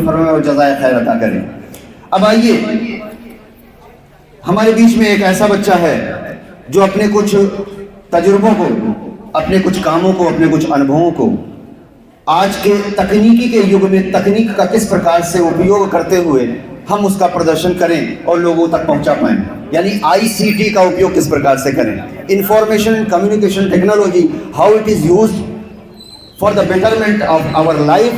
फरमाए और जज़ाए खैर अता करे। अब आइए, हमारे बीच में एक ऐसा बच्चा है जो अपने कुछ तजुर्बों को, अपने कुछ कामों को, अपने कुछ अनुभवों को आज के तकनीकी के युग में तकनीक का किस प्रकार से उपयोग करते हुए हम उसका प्रदर्शन करें और लोगों तक पहुंचा पाएं, यानी ICT का उपयोग किस प्रकार से करें, information and communication technology, how it is used for the betterment of our life,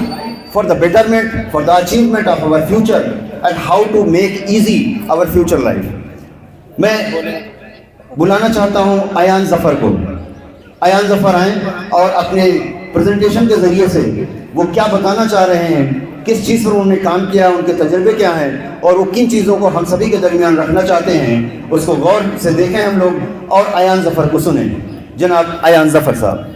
for the betterment, for the achievement of our future and how to make easy our future life. मैं बुलाना चाहता हूं अयान जफर को। अयान जफर आए और अपने presentation के जरिए से वो क्या बताना चाह रहे हैं, किस चीज़ पर उन्होंने काम किया, उनके तजर्बे क्या हैं और वो किन चीज़ों को हम सभी के दरमियान रखना चाहते हैं, उसको गौर से देखें हम लोग और अयान जफर को सुने। जनाब अयान जफर साहब।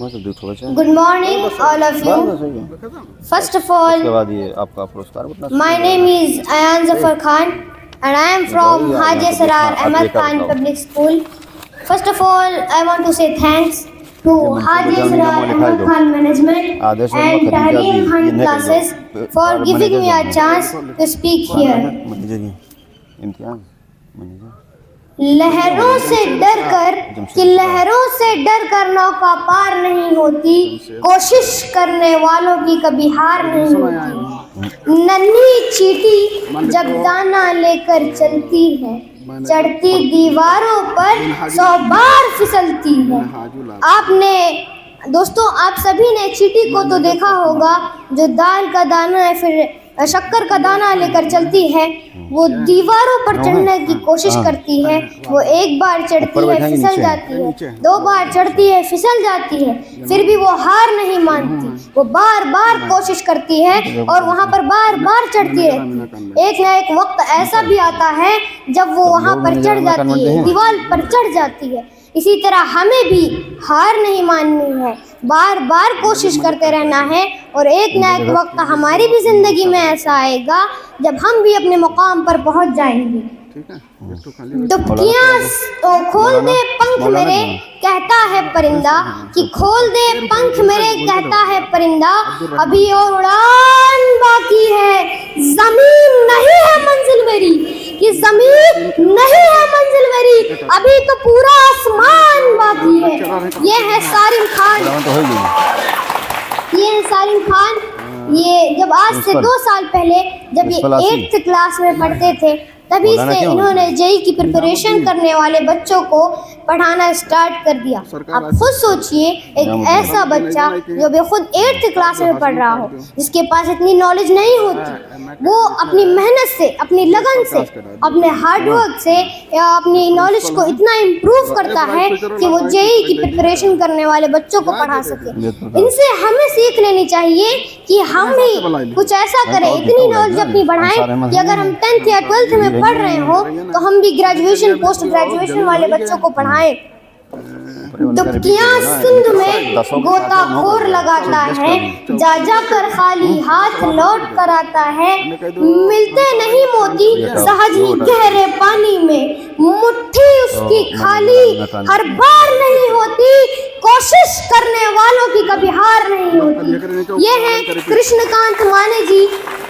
Good morning, all of you. First of all, my name is Ayan Zafar Khan and I am from Haji Sarar Ahmed Khan Public School. First of all, I want to say thanks to Haji Sarar Ahmed Khan Management and Tahreem Khan classes for giving me a chance to speak here. लहरों से डर कर कि लहरों से डर कर नौका पार नहीं होती, कोशिश करने वालों की कभी हार नहीं होती। नन्ही चींटी जब दाना लेकर चलती है, चढ़ती दीवारों पर 100 बार फिसलती है। आपने दोस्तों, आप सभी ने चींटी को तो देखा होगा जो दाल का दाना है, फिर शक्कर का दाना लेकर चलती है। वो दीवारों पर चढ़ने की कोशिश करती है, वो एक बार चढ़ती है फिसल जाती है, 2 बार चढ़ती है फिसल जाती है, फिर भी वो हार नहीं मानती, वो बार बार कोशिश करती है और वहाँ पर बार बार चढ़ती रहती है। एक ना एक वक्त ऐसा भी आता है जब वो वहाँ पर चढ़ जाती है, दीवार पर चढ़ जाती है। इसी तरह हमें भी हार नहीं माननी है, बार बार कोशिश करते रहना है और एक ना एक वक्त हमारी भी ज़िंदगी में ऐसा आएगा जब हम भी अपने मुकाम पर पहुंच जाएंगे। दुबकियां तो खोल दे पंख मेरे, कहता है परिंदा, कि खोल दे पंख मेरे, कहता है परिंदा, अभी और उड़ान बाकी है, ज़मीन नहीं है मंजिल मेरी, कि ज़मीन नहीं है मंजिल मेरी, अभी तो पूरा आसमान बाकी है। ये है सारिम खान, ये है सारिम खान। ये जब आज से 2 साल पहले जब ये 8th क्लास में पढ़ते थे, तभी से इन्होंने जेई की प्रिपरेशन करने वाले बच्चों को पढ़ाना स्टार्ट कर दिया। आप खुद सोचिए, एक ऐसा बच्चा जो भी खुद 8th क्लास में पढ़ रहा हो, जिसके पास इतनी नॉलेज नहीं होती, वो अपनी मेहनत से, अपनी लगन से, अपने हार्डवर्क से या अपनी नॉलेज को इतना इम्प्रूव करता है कि वो जेई की प्रिपरेशन करने वाले बच्चों को पढ़ा सके। इनसे हमें सीख लेनी चाहिए कि हम भी कुछ ऐसा करें, इतनी नॉलेज अपनी बढ़ाएं कि अगर हम 10th या 12th में पढ़ रहे हो तो हम भी ग्रेजुएशन, पोस्ट ग्रेजुएशन वाले बच्चों को पढ़ाएं। दुबकियां सिंध में गोताखोर लगाता है, जा जा कर खाली हाथ लौट कर आता है, मिलते नहीं मोती सहज ही गहरे पानी में, मुट्ठी उसकी खाली हर बार नहीं होती, कोशिश करने वालों की कभी हार नहीं होती। ये हैं कृष्णकांत माने जी,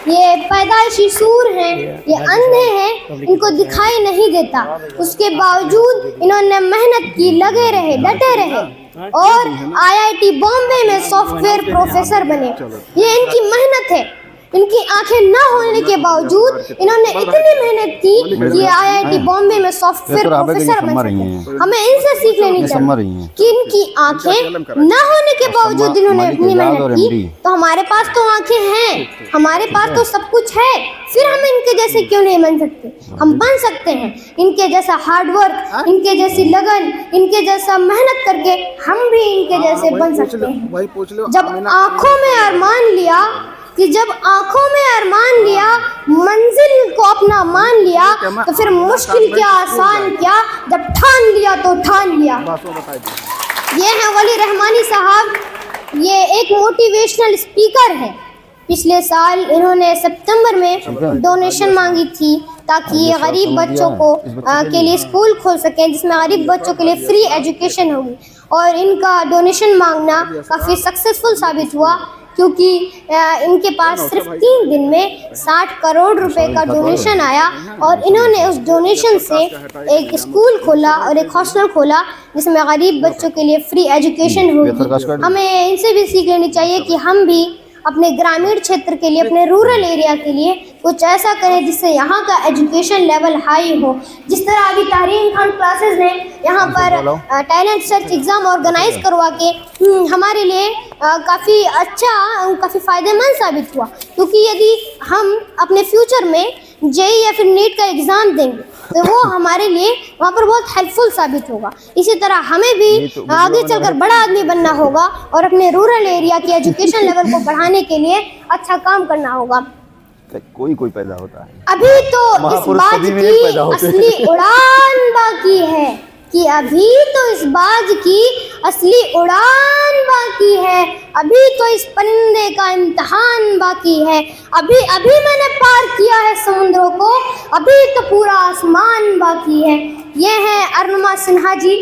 ये पैदाइशी सूर हैं, ये अंधे हैं, इनको दिखाई नहीं देता, उसके बावजूद इन्होंने मेहनत की, लगे रहे, डटे रहे और IIT बॉम्बे में सॉफ्टवेयर प्रोफेसर बने। ये इनकी मेहनत है। इनकी आंखें ना होने के बावजूद इन्होंने इतनी मेहनत की कि IIT बॉम्बे में सॉफ्टवेयर प्रोफेसर बन सके। हमें इनसे सीख लेनी चाहिए कि इनकी आंखें ना होने के बावजूद इन्होंने इतनी मेहनत की, तो हमारे पास तो आंखें हैं, हमारे पास तो सब कुछ है, फिर हम इनके जैसे क्यों नहीं बन सकते? हम बन सकते हैं। इनके जैसा हार्डवर्क, इनके जैसी लगन, इनके जैसा मेहनत करके हम भी इनके जैसे बन सकते हैं। जब आंखों में अरमान लिया, कि जब आंखों में अरमान लिया, मंजिल को अपना मान लिया, तो फिर मुश्किल क्या आसान क्या, जब ठान लिया तो ठान लिया। ये हैं वली रहमानी साहब, ये एक मोटिवेशनल स्पीकर है। पिछले साल इन्होंने सितंबर में डोनेशन मांगी थी ताकि ये गरीब बच्चों को के लिए स्कूल खोल सकें जिसमें गरीब बच्चों के लिए फ्री एजुकेशन होगी, और इनका डोनेशन मांगना काफ़ी सक्सेसफुल साबित हुआ क्योंकि इनके पास सिर्फ 3 दिन में 60 करोड़ रुपए का डोनेशन आया और इन्होंने उस डोनेशन से एक स्कूल खोला और एक हॉस्टल खोला जिसमें गरीब बच्चों के लिए फ्री एजुकेशन होगी। हमें इनसे भी सीख लेनी चाहिए कि हम भी अपने ग्रामीण क्षेत्र के लिए, अपने रूरल एरिया के लिए कुछ ऐसा करें जिससे यहाँ का एजुकेशन लेवल हाई हो। जिस तरह अभी तारीम खान क्लासेस ने यहाँ पर टैलेंट सर्च एग्ज़ाम ऑर्गेनाइज करवा के हमारे लिए काफ़ी अच्छा, काफ़ी फ़ायदेमंद साबित हुआ, क्योंकि यदि हम अपने फ्यूचर में जेईई या फिर नीट का एग्ज़ाम देंगे तो वो हमारे लिए वहाँ पर बहुत हेल्पफुल साबित होगा। इसी तरह हमें भी आगे चलकर बड़ा आदमी बनना होगा और अपने रूरल एरिया की एजुकेशन लेवल को बढ़ाने के लिए अच्छा काम करना होगा। कोई पैदा होता है, अभी तो इस बात की असली उड़ान बाकी है कि अभी तो इस बाज की असली उड़ान बाकी है, अभी तो इस परिंदे का इम्तिहान बाकी है, अभी अभी मैंने पार किया है समुद्रों को, अभी तो पूरा आसमान बाकी है। ये हैं अरुणिमा सिन्हा जी।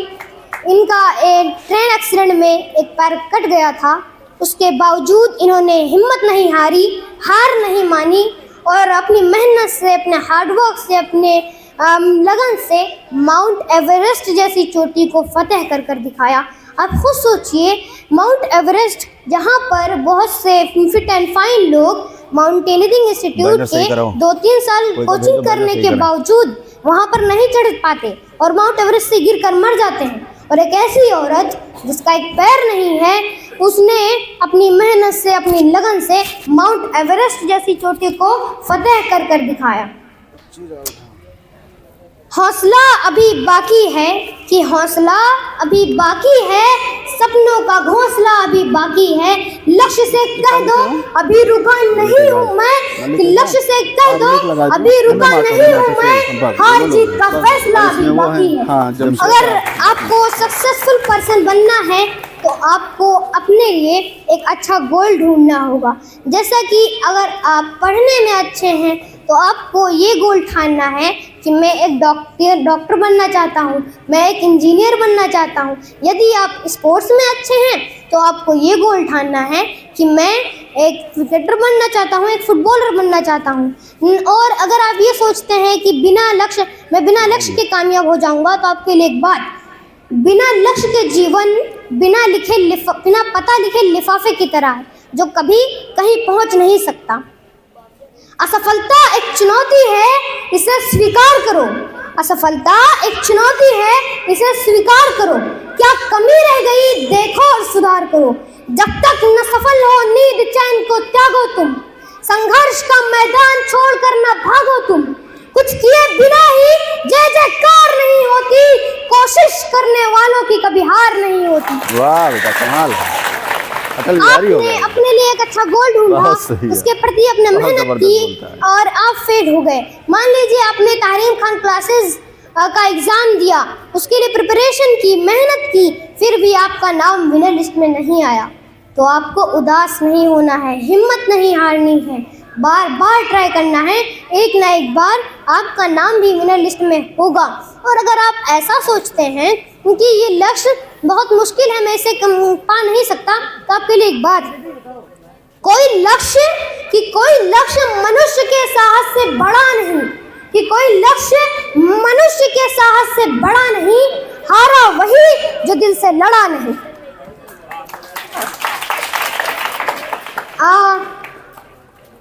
इनका एक ट्रेन एक्सीडेंट में एक पैर कट गया था, उसके बावजूद इन्होंने हिम्मत नहीं हारी, हार नहीं मानी और अपनी मेहनत से, अपने हार्डवर्क से, अपने लगन से माउंट एवरेस्ट जैसी चोटी को फतेह कर दिखाया। आप खुद सोचिए, माउंट एवरेस्ट जहाँ पर बहुत से फिट एंड फाइन लोग माउंटेनियरिंग इंस्टीट्यूट के 2-3 साल कोचिंग करने के बावजूद वहाँ पर नहीं चढ़ पाते और माउंट एवरेस्ट से गिर कर मर जाते हैं, और एक ऐसी औरत जिसका एक पैर नहीं है, उसने अपनी मेहनत से, अपनी लगन से माउंट एवरेस्ट जैसी चोटी को फतेह कर दिखाया। हौसला अभी बाकी है कि हौसला अभी बाकी है, सपनों का घोंसला अभी बाकी है। लक्ष्य से कह दो अभी रुका नहीं हूँ मैं, कि लक्ष्य से कह दो अभी रुका नहीं हूँ मैं, हार जीत का फैसला अभी बाकी है। अगर आपको सक्सेसफुल पर्सन बनना है तो आपको अपने लिए एक अच्छा गोल ढूंढना होगा। जैसा कि अगर आप पढ़ने में अच्छे हैं तो आपको ये गोल ठानना है कि मैं एक डॉक्टर बनना चाहता हूँ, मैं एक इंजीनियर बनना चाहता हूँ। यदि आप स्पोर्ट्स में अच्छे हैं तो आपको ये गोल ठानना है कि मैं एक क्रिकेटर बनना चाहता हूँ, एक फुटबॉलर बनना चाहता हूँ। और अगर आप ये सोचते हैं कि मैं बिना लक्ष्य के कामयाब हो जाऊँगा, तो आपके लिए एक बात, बिना लक्ष्य के जीवन बिना पता लिखे लिफाफे की तरह है जो कभी कहीं पहुँच नहीं सकता। असफलता एक चुनौती है, इसे स्वीकार करो। असफलता एक चुनौती है, इसे स्वीकार करो। क्या कमी रह गई देखो और सुधार करो। जब तक न सफल हो नींद चैन को त्यागो तुम, संघर्ष का मैदान छोड़कर न भागो तुम। कुछ किए बिना ही जय जयकार नहीं होती, कोशिश करने वालों की कभी हार नहीं होती। वाह बेटा, कमाल है। आपने अपने लिए एक अच्छा गोल ढूंढा, उसके प्रति अपने मेहनत की और आप फेल हो गए। मान लीजिए आपने तारीम खान क्लासेस का एग्ज़ाम दिया, उसके लिए प्रिपरेशन की, मेहनत की, फिर भी आपका नाम विनर लिस्ट में नहीं आया, तो आपको उदास नहीं होना है, हिम्मत नहीं हारनी है, बार बार ट्राई करना है। एक ना एक बार आपका नाम भी विनर लिस्ट में होगा। और अगर आप ऐसा सोचते हैं क्योंकि ये लक्ष्य बहुत मुश्किल है, मैं इसे पा नहीं सकता, तो आपके लिए एक बात, कोई लक्ष्य मनुष्य के साहस से बड़ा नहीं, कि कोई लक्ष्य मनुष्य के साहस से बड़ा नहीं, हारा वही जो दिल से लड़ा नहीं।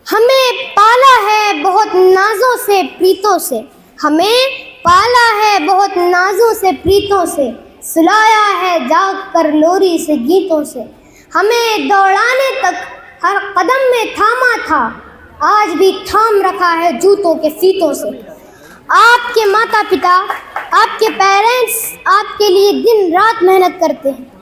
हमें पाला है बहुत नाजों से प्रीतों से, हमें पाला है बहुत नाजों से प्रीतों से, सुलाया है जाग कर लोरी से गीतों से। हमें दौड़ाने तक हर कदम में थामा था, आज भी थाम रखा है जूतों के फीतों से। आपके माता पिता, आपके पेरेंट्स आपके लिए दिन रात मेहनत करते हैं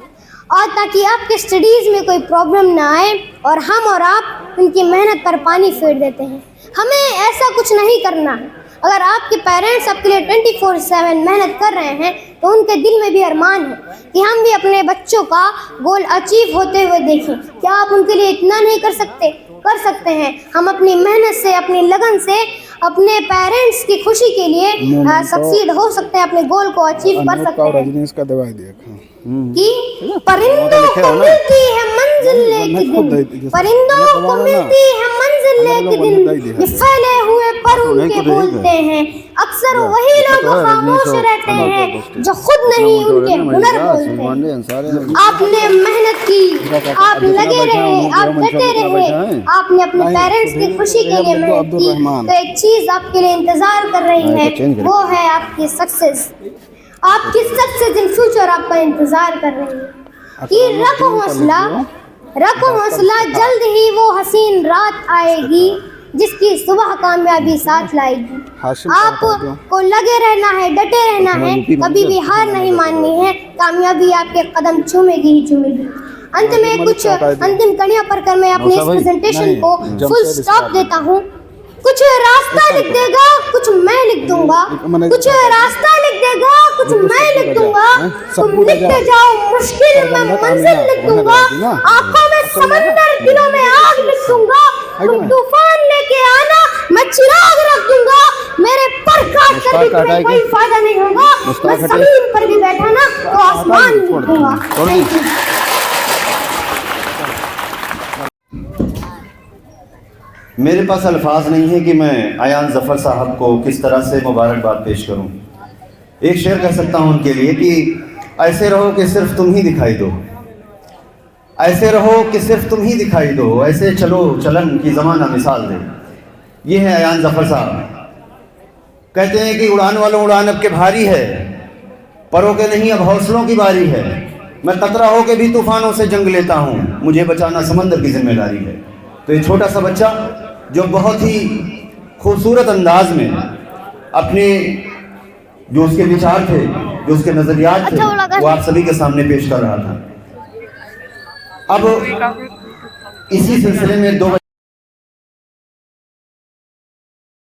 और ताकि आपके स्टडीज़ में कोई प्रॉब्लम ना आए, और हम और आप उनकी मेहनत पर पानी फेर देते हैं। हमें ऐसा कुछ नहीं करना है। अगर आपके पेरेंट्स आपके लिए 24/7 मेहनत कर रहे हैं तो उनके दिल में भी अरमान है कि हम भी अपने बच्चों का गोल अचीव होते हुए देखें। क्या आप उनके लिए इतना नहीं कर सकते? कर सकते हैं। हम अपनी मेहनत से, अपनी लगन से अपने पेरेंट्स की खुशी के लिए सक्सीड हो सकते हैं, अपने गोल को अचीव कर सकते हैं। रजनीश का दवाई देखा कि परिंदों को मिलती है मंजिल लेके दिन, परिंदों को मिलती है मंजिल लेके दिन, ये फैले हुए पर उनके बोलते हैं, अक्सर वही लोग खामोश रहते हैं जो खुद नहीं उनके हुनर बोलते हैं। आपने मेहनत की, आप लगे रहे, आप डटे रहे, आपने अपने पेरेंट्स की खुशी के लिए मेहनत की, तो एक चीज आपके लिए इंतजार कर रही है, वो है आपकी सक्सेस। आपकी सक्सेस इन फ्यूचर आपका इंतजार कर रही है कि रखो हौसला, रखो हौसला, जल्द ही वो हसीन रात आएगी जिसकी सुबह कामयाबी साथ लाएगी। आपको लगे रहना है, डटे रहना है, कभी भी हार नहीं माननी है, कामयाबी आपके कदम चूमेगी ही चूमेगी। अंत में कुछ अंतिम कड़ियां पढ़कर मैं अपने इस प्रेजेंटेशन को फुल स्टॉप देता हूँ। कुछ रास्ता लिख देगा, कुछ मैं लिख दूंगा, कुछ रास्ता लिख देगा, कुछ मैं लिख दूंगा, तुम लिखते जाओ मुश्किल में मंजिल लिख दूंगा, आंखों में समंदर दिलों में आग लिख दूंगा, तुम तूफान लेके आना मैं चिराग रख दूंगा, मेरे पर काट कर भी तुम्हें कोई फायदा नहीं होगा, मैं जमीन पर भी बैठा ना तो आसमान लिख दूंगा। Thank you. मेरे पास अल्फाज नहीं है कि मैं अयान ज़फ़र साहब को किस तरह से मुबारकबाद पेश करूं। एक शेर कह सकता हूं उनके लिए कि ऐसे रहो कि सिर्फ तुम ही दिखाई दो, ऐसे रहो कि सिर्फ तुम ही दिखाई दो, ऐसे चलो चलन की ज़माना मिसाल दे। ये है अयान ज़फ़र साहब। कहते हैं कि उड़ान वालों उड़ान अब के भारी है, परों के नहीं अब हौसलों की बारी है, मैं कतरा हो के भी तूफ़ानों से जंग लेता हूँ, मुझे बचाना समंदर की जिम्मेदारी है। तो ये छोटा सा बच्चा जो बहुत ही खूबसूरत अंदाज में अपने जो उसके विचार थे, जो उसके नज़रियात थे, वो आप सभी के सामने पेश कर रहा था। अब इसी सिलसिले में दो